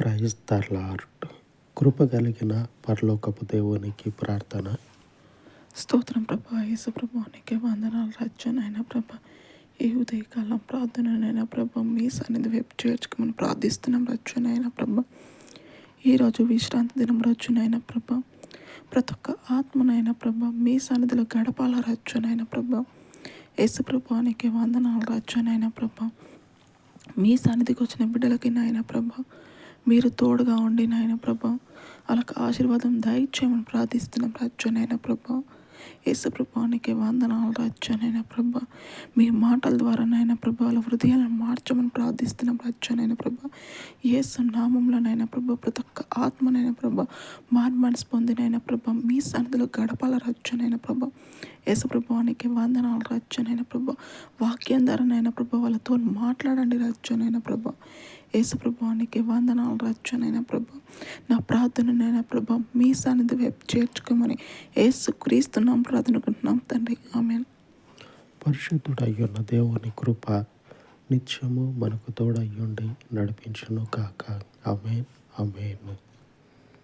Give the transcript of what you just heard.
Praise the lord. కృప కలిగిన పరలోకపు దేవునికి ప్రార్థన. స్తోత్రం ప్రభా. యేసు ప్రభా నీకే వందనాలు రచ్చనైనా ప్రభా. ఈ ఉదయకాలం ప్రార్థననైనా ప్రభా మీ సన్నిధి వైపు చేర్చుకోమని ప్రార్థిస్తున్నాం రచ్చనైనా ప్రభా. ఈరోజు విశ్రాంతి దినం రచ్చునైనా ప్రభా. ప్రతి ఒక్క ఆత్మనైనా ప్రభా మీ సన్నిధిలో గడపాల రచ్చునైనా ప్రభా. యేసు ప్రభా నీకే వందనాలు రచ్చనైనా ప్రభా. మీ సన్నిధికి వచ్చిన బిడ్డలకి నాయన ప్రభా మీరు తోడుగా ఉండి నాయన ప్రభా వాళ్ళకి ఆశీర్వాదం దయచేయమని ప్రార్థిస్తున్నాం రచ్చనైనా ప్రభా. యేసు ప్రభానికి వందనాలు రచ్చనైనా ప్రభా. మీ మాటల ద్వారా నాయన ప్రభా వాళ్ళ హృదయాలను మార్చమని ప్రార్థిస్తున్నాం రచ్చనైనా ప్రభా. యేసు నామంలోనైనా ప్రభా ప్రతి ఒక్క ఆత్మనైనా ప్రభా మారు మనసు పొందినైనా ప్రభా మీ సన్నిధిలో గడపాల రచ్చనైనా ప్రభా. యేసు ప్రభానికి వందనాలు రచ్చనైనా ప్రభా. వాక్యం ధరనైనా ప్రభా వాళ్ళతో మాట్లాడండి రచ్చనైనా ప్రభా. యేసు ప్రభానికి వందనాలు రచ్చనైనా ప్రభా. నా ప్రార్థననైనా ప్రభా మీ సన్నిధి వైపు చేర్చుకోమని యేసు క్రీస్తున్నాం ప్రార్థనకుంటున్నాం తండ్రి. ఆమేన్. పరిశుద్ధుడయ్యున్న దేవుని కృప నిత్యము మనకు తోడయ్యుండి నడిపించును కాక. ఆమేన్. ఆమేన్.